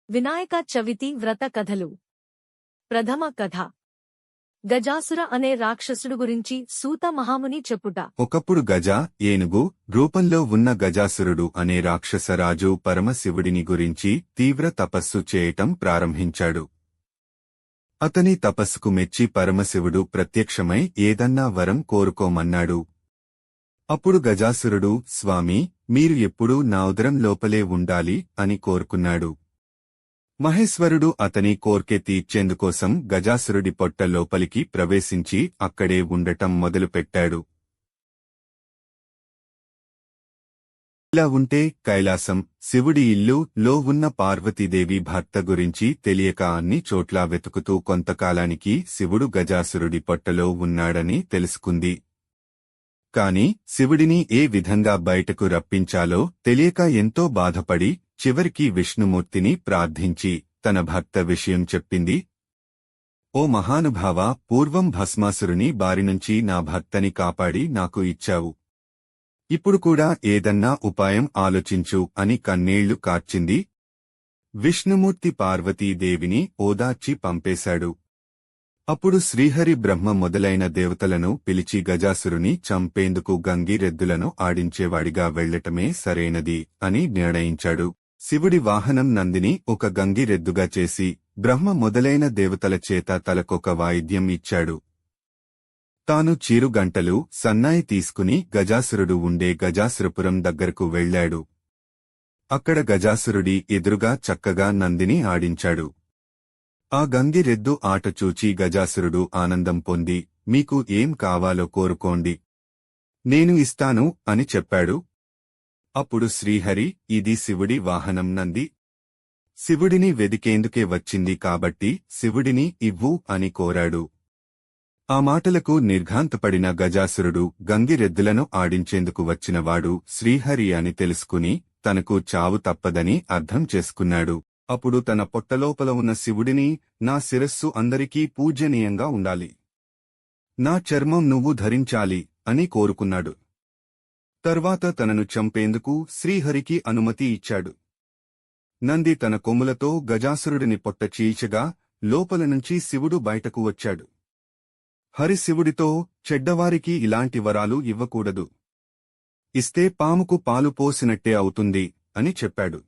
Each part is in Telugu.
వినాయక చవితి వ్రత కథలు. ప్రథమ కథ. గజాసుర అనే రాక్షసుడు గురించి సూత మహాముని చెప్పుట. ఒకప్పుడు గజ, ఏనుగు రూపంలో ఉన్న గజాసురుడు అనే రాక్షసరాజు పరమశివుడిని గురించి తీవ్ర తపస్సు చేయటం ప్రారంభించాడు. అతని తపస్సుకు మెచ్చి పరమశివుడు ప్రత్యక్షమై ఏదన్నా వరం కోరుకోమన్నాడు. అప్పుడు గజాసురుడు, స్వామీ, మీరు ఎప్పుడూ నా ఉదరం లోపలే ఉండాలి అని కోరుకున్నాడు. మహేశ్వరుడు అతని కోర్కె తీర్చేందుకోసం గజాసురుడి పొట్ట లోపలికి ప్రవేశించి అక్కడే ఉండటం మొదలుపెట్టాడు. ఇలా ఉంటే కైలాసం, శివుడి ఇల్లు లో ఉన్న పార్వతీదేవి భర్త గురించి తెలియక అన్ని చోట్లా వెతుకుతూ కొంతకాలానికి శివుడు గజాసురుడి పొట్టలో ఉన్నాడని తెలుసుకుంది. కాని శివుడిని ఏ విధంగా బయటకు రప్పించాలో తెలియక ఎంతో బాధపడి చివరికి విష్ణుమూర్తిని ప్రార్థించి తన భర్త విషయం చెప్పింది. ఓ మహానుభావా, పూర్వం భస్మాసురుని బారినుంచి నా భర్తని కాపాడి నాకు ఇచ్చావు. ఇప్పుడు కూడా ఏదన్నా ఉపాయం ఆలోచించు అని కన్నీళ్లు కార్చింది. విష్ణుమూర్తి పార్వతీదేవిని ఓదార్చి పంపేశాడు. అప్పుడు శ్రీహరి బ్రహ్మ మొదలైన దేవతలను పిలిచి గజాసురుని చంపేందుకు గంగిరెద్దులను ఆడించేవాడిగా వెళ్లటమే సరైనది అని నిర్ణయించాడు. శివుడి వాహనం నందిని ఒక గంగిరెద్దుగా చేసి బ్రహ్మ మొదలైన దేవతల చేత తలకొక వాయిద్యం ఇచ్చాడు. తాను చీరుగంటలు, సన్నాయి తీసుకుని గజాసురుడు ఉండే గజాసురపురం దగ్గరకు వెళ్లాడు. అక్కడ గజాసురుడి ఎదురుగా చక్కగా నందిని ఆడించాడు. ఆ గంగిరెద్దు ఆట చూచి గజాసురుడు ఆనందం పొంది, మీకు ఏం కావాలో కోరుకోండి, నేను ఇస్తాను అని చెప్పాడు. అప్పుడు శ్రీహరి, ఇది శివుడి వాహనం నంది. శివుడిని వెదికేందుకే వచ్చింది కాబట్టి శివుడిని ఇవ్వు అని కోరాడు. ఆ మాటలకు నిర్ఘాంతపడిన గజాసురుడు గంగిరెద్దులను ఆడించేందుకు వచ్చినవాడు శ్రీహరి అని తెలుసుకుని తనకు చావు తప్పదని అర్థం చేసుకున్నాడు. అప్పుడు తన పొట్టలోపల ఉన్న శివుడిని, నా శిరస్సు అందరికీ పూజనీయంగా ఉండాలి, నా చర్మం నువ్వు ధరించాలి అని కోరుకున్నాడు. తర్వాత తనను చంపేందుకు శ్రీహరికి అనుమతి ఇచ్చాడు. నంది తన కొమ్ములతో గజాసురుడిని పొట్ట చీల్చగా లోపలనుంచి శివుడు బయటకు వచ్చాడు. హరి శివుడితో, చెడ్డవారికి ఇలాంటి వరాలు ఇవ్వకూడదు, ఇస్తే పాముకు పాలు పోసినట్టే అవుతుంది అని చెప్పాడు.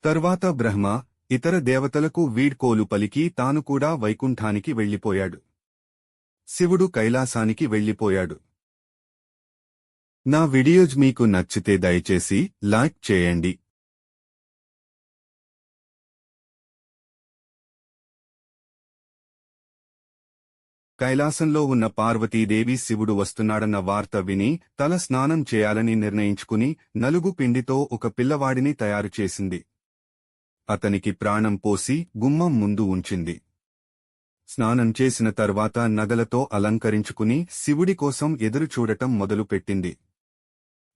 తర్వాత బ్రహ్మ, ఇతర దేవతలకు వీడ్కోలు పలికి తాను కూడా వైకుంఠానికి వెళ్లిపోయాడు. శివుడు కైలాసానికి వెళ్లిపోయాడు. నా వీడియోస్ మీకు నచ్చితే దయచేసి లైక్ చేయండి. కైలాసంలో ఉన్న పార్వతీదేవి శివుడు వస్తున్నాడన్న వార్త విని తల స్నానం చేయాలని నిర్ణయించుకుని నలుగు పిండితో ఒక పిల్లవాడిని తయారు చేసింది. అతనికి ప్రాణం పోసి గుమ్మం ముందు ఉంచింది. స్నానం చేసిన తర్వాత నగలతో అలంకరించుకుని శివుడి కోసం ఎదురుచూడటం మొదలుపెట్టింది.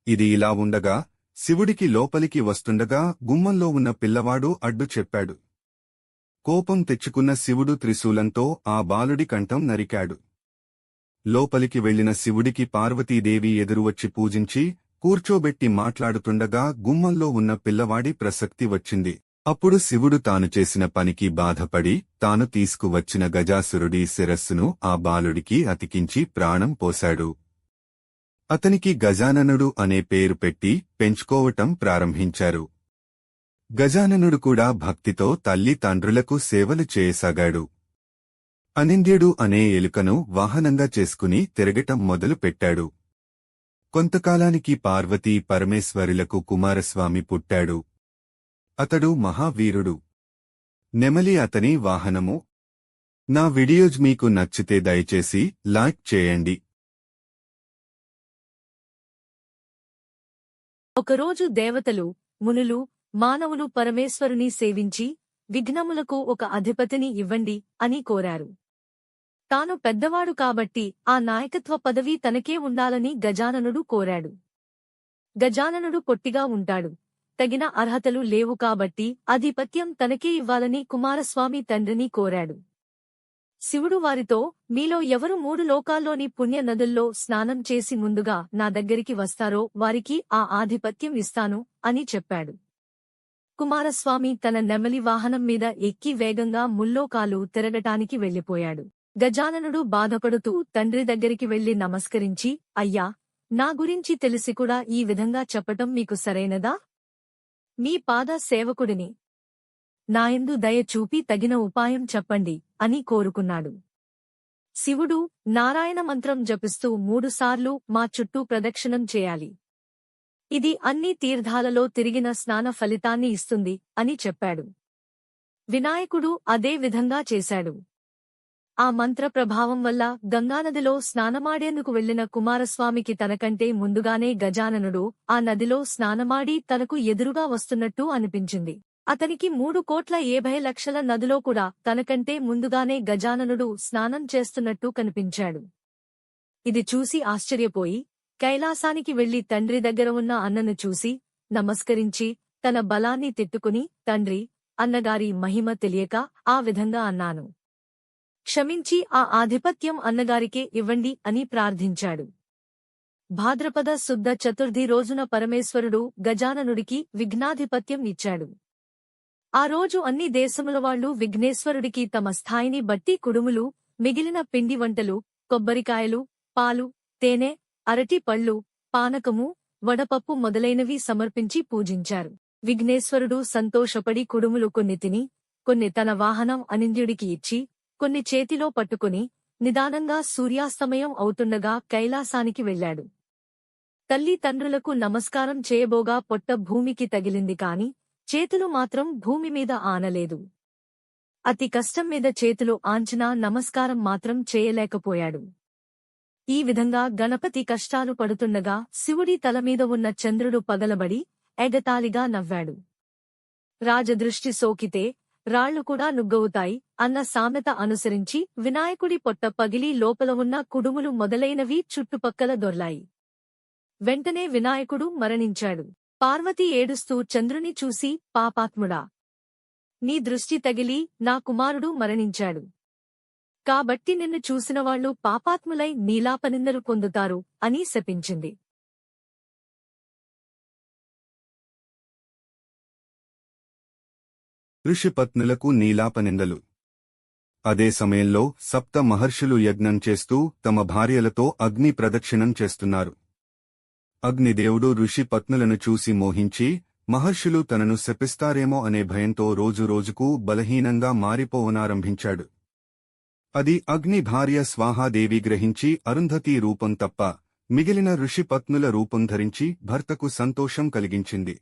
ఇది ఇలా ఉండగా శివుడికి లోపలికి వస్తుండగా గుమ్మంలో ఉన్న పిల్లవాడు అడ్డు చెప్పాడు. కోపం తెచ్చుకున్న శివుడు త్రిశూలంతో ఆ బాలుడి కంఠం నరికాడు. లోపలికి వెళ్లిన శివుడికి పార్వతీదేవి ఎదురువచ్చి పూజించి కూర్చోబెట్టి మాట్లాడుతుండగా గుమ్మంలో ఉన్న పిల్లవాడి ప్రసక్తి వచ్చింది. అప్పుడు శివుడు తాను చేసిన పనికి బాధపడి తాను తీసుకువచ్చిన గజాసురుడి శిరస్సును ఆ బాలుడికి అతికించి ప్రాణం పోశాడు. అతనికి గజాననుడు అనే పేరు పెట్టి పెంచుకోవటం ప్రారంభించారు. గజాననుడు కూడా భక్తితో తల్లి తండ్రులకు సేవలు చేయసాగాడు. అనింద్యుడు అనే ఎలుకను వాహనంగా చేసుకుని తిరగటం మొదలు పెట్టాడు. కొంతకాలానికి పార్వతీ పరమేశ్వరులకు కుమారస్వామి పుట్టాడు. అతడు మహావీరుడు. నెమలి అతని వాహనము. నా వీడియోస్ మీకు నచ్చితే దయచేసి లైక్ చేయండి. ఒకరోజు దేవతలు, మునులు, మానవులు పరమేశ్వరుని సేవించి విఘ్నములకు ఒక అధిపతిని ఇవ్వండి అని కోరారు. తాను పెద్దవాడు కాబట్టి ఆ నాయకత్వ పదవి తనకే ఉండాలని గజాననుడు కోరాడు. గజాననుడు పొట్టిగా ఉంటాడు, తగిన అర్హతలు లేవు కాబట్టి ఆధిపత్యం తనకే ఇవ్వాలని కుమారస్వామి తండ్రిని కోరాడు. శివుడు వారితో, మీలో ఎవరు 3 లోకాల్లోని పుణ్య నదుల్లో స్నానం చేసి ముందుగా నా దగ్గరికి వస్తారో వారికి ఆ ఆధిపత్యం ఇస్తాను అని చెప్పాడు. కుమారస్వామి తన నెమలి వాహనం మీద ఎక్కి వేగంగా ముల్లోకాలు తిరగటానికి వెళ్ళిపోయాడు. గజాననుడు బాధపడుతూ తండ్రి దగ్గరికి వెళ్లి నమస్కరించి, అయ్యా, నా గురించి తెలిసి కూడా ఈ విధంగా చెప్పటం మీకు సరైనదా? మీ పాద సేవకుడిని. నాయందు దయ చూపి తగిన ఉపాయం చెప్పండి అని కోరుకున్నాడు. శివుడు, నారాయణ మంత్రం జపిస్తూ 3 సార్లు మా చుట్టూ ప్రదక్షిణం చేయాలి. ఇది అన్ని తీర్థాలలో తిరిగిన స్నాన ఫలితాన్ని ఇస్తుంది అని చెప్పాడు. వినాయకుడు అదే విధంగా చేశాడు. ఆ మంత్ర ప్రభావం వల్ల గంగానదిలో స్నానమాడేందుకు వెళ్లిన కుమారస్వామికి తనకంటే ముందుగానే గజాననుడు ఆ నదిలో స్నానమాడి తనకు ఎదురుగా వస్తున్నట్టు అనిపించింది. అతనికి 3,50,00,000 నదిలో కూడా తనకంటే ముందుగానే గజాననుడు స్నానం చేస్తున్నట్టు కనిపించాడు. ఇది చూసి ఆశ్చర్యపోయి కైలాసానికి వెళ్లి తండ్రి దగ్గర ఉన్న అన్నను చూసి నమస్కరించి తన బలాన్ని తిట్టుకుని, తండ్రి, అన్నగారి మహిమ తెలియక ఆ విధంగా అన్నాను. క్షమించి ఆ ఆధిపత్యం అన్నగారికే ఇవ్వండి అని ప్రార్థించాడు. భాద్రపద శుద్ధ చతుర్థి రోజున పరమేశ్వరుడు గజాననుడికి విఘ్నాధిపత్యం ఇచ్చాడు. ఆ రోజు అన్ని దేశములవాళ్లు విఘ్నేశ్వరుడికి తమ స్థాయిని బట్టి కుడుములు, మిగిలిన పిండి వంటలు, కొబ్బరికాయలు, పాలు, తేనె, అరటి పళ్ళు, పానకము, వడపప్పు మొదలైనవి సమర్పించి పూజించారు. విఘ్నేశ్వరుడు సంతోషపడి కుడుములు కొన్ని తిని, కొన్ని తన వాహనం అనింద్యుడికి ఇచ్చి, కొన్ని చేతిలో పట్టుకుని నిదానంగా సూర్యాస్తమయం అవుతుండగా కైలాసానికి వెళ్లాడు. తల్లి తండ్రులకు నమస్కారం చేయబోగా పొట్ట భూమికి తగిలింది కాని చేతులు మాత్రం భూమిమీద ఆనలేదు. అతి కష్టం మీద చేతులు ఆంచినా నమస్కారం మాత్రం చేయలేకపోయాడు. ఈ విధంగా గణపతి కష్టాలు పడుతుండగా శివుడి తలమీద ఉన్న చంద్రుడు పగలబడి ఎగతాళిగా నవ్వాడు. రాజదృష్టి సోకితే రాళ్లు కూడా నుగ్గవుతాయి అన్న సామెత అనుసరించి వినాయకుడి పొట్ట పగిలి లోపల ఉన్న కుడుములు మొదలైనవి చుట్టుపక్కల దొర్లాయి. వెంటనే వినాయకుడు మరణించాడు. పార్వతి ఏడుస్తూ చంద్రుని చూసి, పాపాత్ముడా, నీ దృష్టి తగిలి నా కుమారుడు మరణించాడు. కాబట్టి నిన్ను చూసినవాళ్లు పాపాత్ములై నీలాపనిందలు పొందుతారు అని శపించింది. ఋషిపత్నులకు నీలాపనిందలు. అదే సమయంలో సప్త మహర్షులు యజ్ఞం చేస్తూ తమ భార్యలతో అగ్ని ప్రదక్షిణం చేస్తున్నారు. అగ్నిదేవుడు ఋషిపత్నులను చూసి మోహించి మహర్షులు తనను శపిస్తారేమో అనే భయంతో రోజురోజుకు బలహీనంగా మారిపోవనారంభించాడు. అది అగ్ని భార్య స్వాహాదేవి గ్రహించి అరుంధతీ రూపం తప్ప మిగిలిన ఋషిపత్నుల రూపం ధరించి భర్తకు సంతోషం కలిగించింది.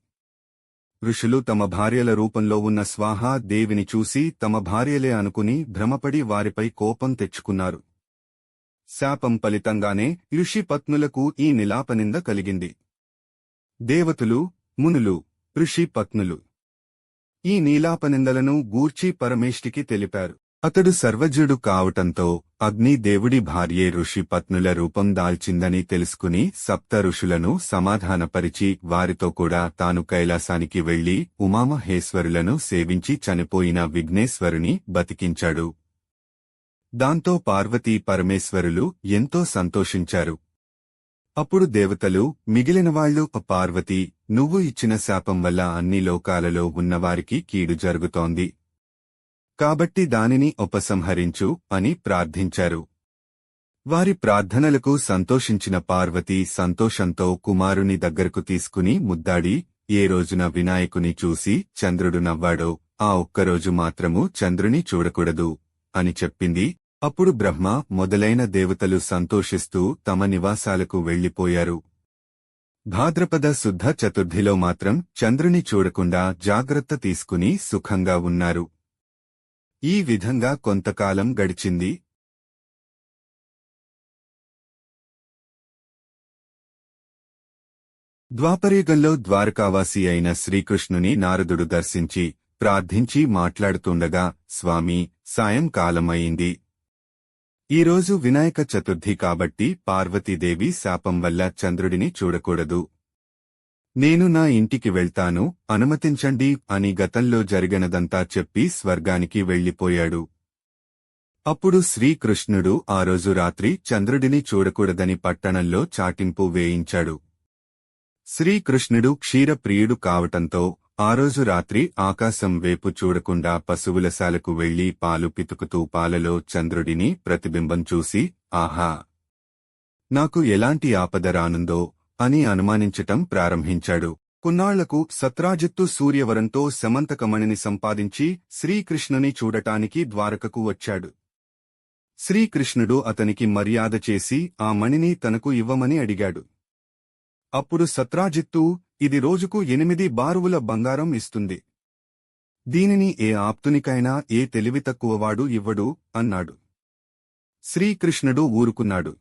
ఋషులు తమ భార్యల రూపంలో ఉన్న స్వాహా దేవిని చూసి తమ భార్యలే అనుకుని భ్రమపడి వారిపై కోపం తెచ్చుకున్నారు. శాపం ఫలితంగానే ఋషిపత్నులకు ఈ నిలాపనింద కలిగింది. దేవతలు, మునులు, ఋషిపత్నులు ఈ నీలాపనిందలను గూర్చి పరమేష్టికి తెలిపారు. అతడు సర్వజ్ఞుడు కావటంతో అగ్ని దేవుడి భార్యే ఋషిపత్నుల రూపం దాల్చిందని తెలుసుకుని సప్త ఋషులను సమాధానపరిచి వారితో కూడా తాను కైలాసానికి వెళ్లి ఉమామహేశ్వరులను సేవించి చనిపోయిన విఘ్నేశ్వరుని బతికించాడు. దాంతో పార్వతీ పరమేశ్వరులు ఎంతో సంతోషించారు. అప్పుడు దేవతలు, మిగిలినవాళ్లు, పార్వతీ, నువ్వు ఇచ్చిన శాపం వల్ల అన్ని లోకాలలో ఉన్నవారికి కీడు జరుగుతోంది. కాబట్టి దానిని ఉపసంహరించు అని ప్రార్థించారు. వారి ప్రార్థనలకు సంతోషించిన పార్వతీ సంతోషంతో కుమారుని దగ్గరకు తీసుకుని ముద్దాడి, ఏ రోజున వినాయకుని చూసి చంద్రుడు నవ్వాడో ఆ ఒక్కరోజు మాత్రము చంద్రుని చూడకూడదు అని చెప్పింది. అప్పుడు బ్రహ్మ మొదలైన దేవతలు సంతోషిస్తూ తమ నివాసాలకు వెళ్లిపోయారు. భాద్రపద శుద్ధ చతుర్థిలో మాత్రం చంద్రుని చూడకుండా జాగ్రత్త తీసుకుని సుఖంగా ఉన్నారు. ఈ విధంగా కొంతకాలం గడిచింది. ద్వాపరయుగంలో ద్వారకావాసి అయిన శ్రీకృష్ణుని నారదుడు దర్శించి ప్రార్థించి మాట్లాడుతుండగా, స్వామీ, సాయంకాలమయింది. ఈరోజు వినాయక చతుర్థి కాబట్టి పార్వతీదేవి శాపం వల్ల చంద్రుడిని చూడకూడదు. నేను నా ఇంటికి వెళ్తాను, అనుమతించండి అని గతంలో జరిగినదంతా చెప్పి స్వర్గానికి వెళ్లిపోయాడు. అప్పుడు శ్రీకృష్ణుడు ఆ రోజు రాత్రి చంద్రుడిని చూడకూడదని పట్టణంలో చాటింపు వేయించాడు. శ్రీకృష్ణుడు క్షీరప్రియుడు కావటంతో ఆ రోజు రాత్రి ఆకాశం వైపు చూడకుండా పశువులశాలకు వెళ్లి పాలు పితుకుతూ పాలలో చంద్రుడిని ప్రతిబింబం చూసి ఆహా! నాకు ఎలాంటి ఆపద రానుందో అని అనుమానించటం ప్రారంభించాడు. కొన్నాళ్లకు సత్రాజిత్తు సూర్యవరంతో సమంతకమణిని సంపాదించి శ్రీకృష్ణుని చూడటానికి ద్వారకకు వచ్చాడు. శ్రీకృష్ణుడు అతనికి మర్యాద చేసి ఆ మణిని తనకు ఇవ్వమని అడిగాడు. అప్పుడు సత్రాజిత్తు, ఇది రోజుకు 8 బారువుల బంగారం ఇస్తుంది. దీనిని ఏ ఆప్తునికైనా ఏ తెలివితక్కువవాడు ఇవ్వడు అన్నాడు. శ్రీకృష్ణుడు ఊరుకున్నాడు.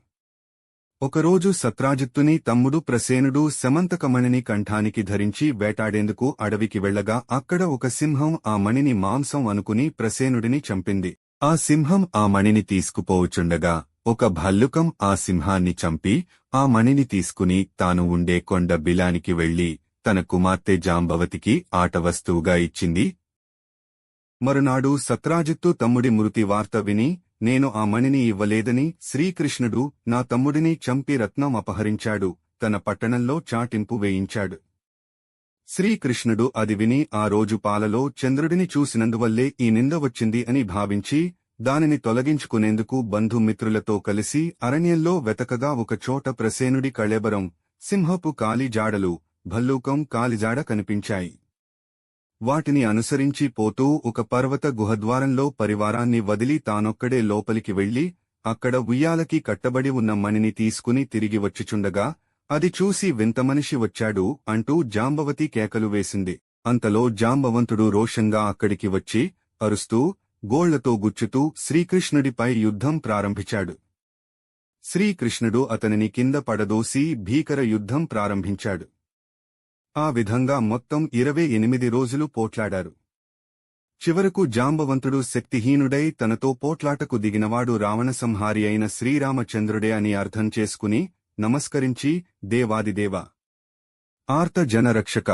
ఒకరోజు సత్రాజిత్తుని తమ్ముడు ప్రసేనుడు సమంతకమణిని కంఠానికి ధరించి వేటాడేందుకు అడవికి వెళ్లగా అక్కడ ఒక సింహం ఆ మణిని మాంసం అనుకుని ప్రసేనుడిని చంపింది. ఆ సింహం ఆ మణిని తీసుకుపోవుచుండగా ఒక భల్లుకం ఆ సింహాన్ని చంపి ఆ మణిని తీసుకుని తాను ఉండే కొండ బిలానికి వెళ్లి తన కుమార్తె జాంబవతికి ఆటవస్తువుగా ఇచ్చింది. మరునాడు సత్రాజిత్తు తమ్ముడి మృతి వార్త విని, నేను ఆ మణిని ఇవ్వలేదని శ్రీకృష్ణుడు నా తమ్ముడిని చంపి రత్నం అపహరించాడు, తన పట్టణంలో చాటింపు వేయించాడు. శ్రీకృష్ణుడు అది విని ఆ రోజు పాలలో చంద్రుడిని చూసినందువల్లే ఈ నింద వచ్చింది అని భావించి దానిని తొలగించుకునేందుకు బంధుమిత్రులతో కలిసి అరణ్యంలో వెతకగా ఒకచోట ప్రసేనుడి కళేబరం, సింహపు కాలిజాడలు, భల్లూకం కాలిజాడ కనిపించాయి. వాటిని అనుసరించి పోతూ ఒక పర్వత గుహద్వారంలో పరివారాన్ని వదిలి తానొక్కడే లోపలికి వెళ్లి అక్కడ ఉయ్యాలకి కట్టబడి ఉన్న మణిని తీసుకుని తిరిగి వచ్చిచుండగా అది చూసి వింతమనిషి వచ్చాడు అంటూ జాంబవతి కేకలు వేసింది. అంతలో జాంబవంతుడు రోషంగా అక్కడికి వచ్చి అరుస్తూ గోళ్లతో గుచ్చుతూ శ్రీకృష్ణుడిపై యుద్ధం ప్రారంభించాడు. శ్రీకృష్ణుడు అతనిని కింద పడదోసి భీకర యుద్ధం ప్రారంభించాడు. ఆ విధంగా మొత్తం 28 రోజులు పోట్లాడారు. చివరకు జాంబవంతుడు శక్తిహీనుడై తనతో పోట్లాటకు దిగినవాడు రావణసంహారి అయిన శ్రీరామచంద్రుడే అని అర్థం చేసుకుని నమస్కరించి, దేవాదిదేవా, ఆర్త జనరక్షక,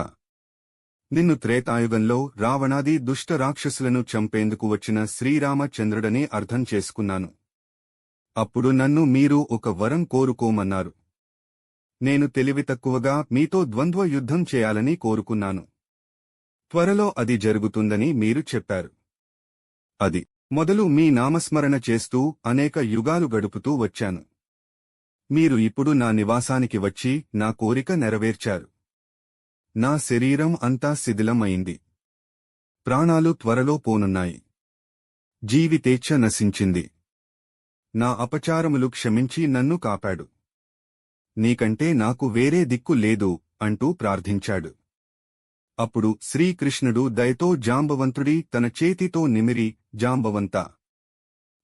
నిన్ను త్రేతాయుగంలో రావణాది దుష్ట రాక్షసులను చంపేందుకు వచ్చిన శ్రీరామచంద్రుడని అర్థం చేసుకున్నాను. అప్పుడు నన్ను మీరు ఒక వరం కోరుకోమన్నారు. నేను తెలివితక్కువగా మీతో ద్వంద్వ యుద్ధం చేయాలని కోరుకున్నాను. త్వరలో అది జరుగుతుందని మీరు చెప్పారు. అది మొదలు మీ నామస్మరణ చేస్తూ అనేక యుగాలు గడుపుతూ వచ్చాను. మీరు ఇప్పుడు నా నివాసానికి వచ్చి నా కోరిక నెరవేర్చారు. నా శరీరం అంతా శిథిలం అయింది. ప్రాణాలు త్వరలో పోనున్నాయి. జీవితేచ్ఛ నశించింది. నా అపచారములు క్షమించి నన్ను కాపాడు. నీకంటే నాకు వేరే దిక్కు లేదు అంటూ ప్రార్థించాడు. అప్పుడు శ్రీకృష్ణుడు దయతో జాంబవంతుడి తన చేతితో నిమిరి, జాంబవంతా,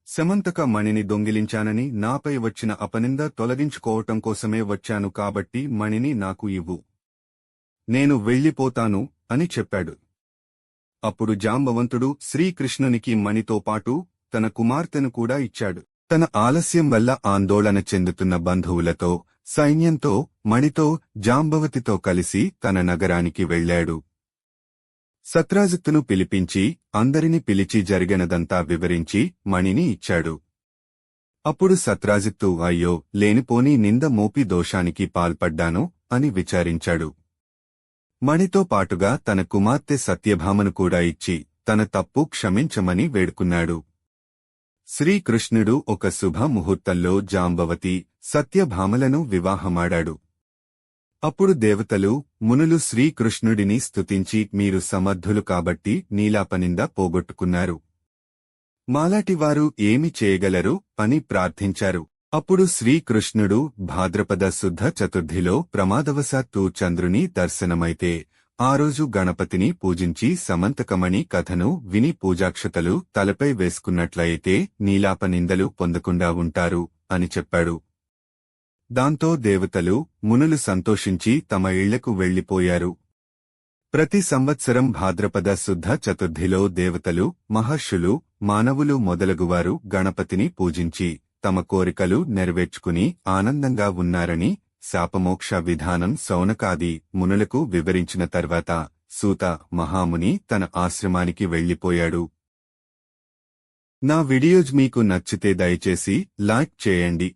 సమంతక మణిని దొంగిలించానని నాపై వచ్చిన అపనింద తొలగించుకోవటం కోసమే వచ్చాను కాబట్టి మణిని నాకు ఇవ్వు. నేను వెళ్ళిపోతాను అని చెప్పాడు. అప్పుడు జాంబవంతుడు శ్రీకృష్ణునికి మణితో పాటు తన కుమార్తెను కూడా ఇచ్చాడు. తన ఆలస్యం వల్ల ఆందోళన చెందుతున్న బంధువులతో, సైన్యంతో, మణితో, జాంబవతితో కలిసి తన నగరానికి వెళ్లాడు. సత్రాజిత్తును పిలిపించి అందరిని పిలిచి జరిగినదంతా వివరించి మణిని ఇచ్చాడు. అప్పుడు సత్రాజిత్తు అయ్యో, లేనిపోని నింద మోపి దోషానికి పాల్పడ్డాను అని విచారించాడు. మణితో పాటుగా తన కుమార్తె సత్యభామను కూడా ఇచ్చి తన తప్పు క్షమించమని వేడుకున్నాడు. శ్రీకృష్ణుడు ఒక శుభ ముహూర్తంలో జాంబవతి, సత్యభామలను వివాహమాడాడు. అప్పుడు దేవతలు, మునులు శ్రీకృష్ణుడిని స్తుతించి మీరు సమర్థులు కాబట్టి నీలాపనింద పోగొట్టుకున్నారు. మాలాటివారు ఏమి చేయగలరు అని ప్రార్థించారు. అప్పుడు శ్రీకృష్ణుడు భాద్రపద శుద్ధ చతుర్థిలో ప్రమాదవశాత్తు చంద్రుని దర్శనమైతే ఆ రోజు గణపతిని పూజించి సమంతకమణి కథను విని పూజాక్షతలు తలపై వేసుకున్నట్లయితే నీలాపనిందలు పొందకుండా ఉంటారు అని చెప్పాడు. దాంతో దేవతలు, మునులు సంతోషించి తమ ఇళ్లకు వెళ్లిపోయారు. ప్రతి సంవత్సరం భాద్రపద శుద్ధ చతుర్థిలో దేవతలు, మహర్షులు, మానవులు మొదలగువారు గణపతిని పూజించి తమ కోరికలు నెరవేర్చుకుని ఆనందంగా ఉన్నారని శాపమోక్ష విధానం శౌనకాది మునులకు వివరించిన తర్వాత సూత మహాముని తన ఆశ్రమానికి వెళ్లిపోయాడు. నా వీడియోస్ మీకు నచ్చితే దయచేసి లైక్ చేయండి.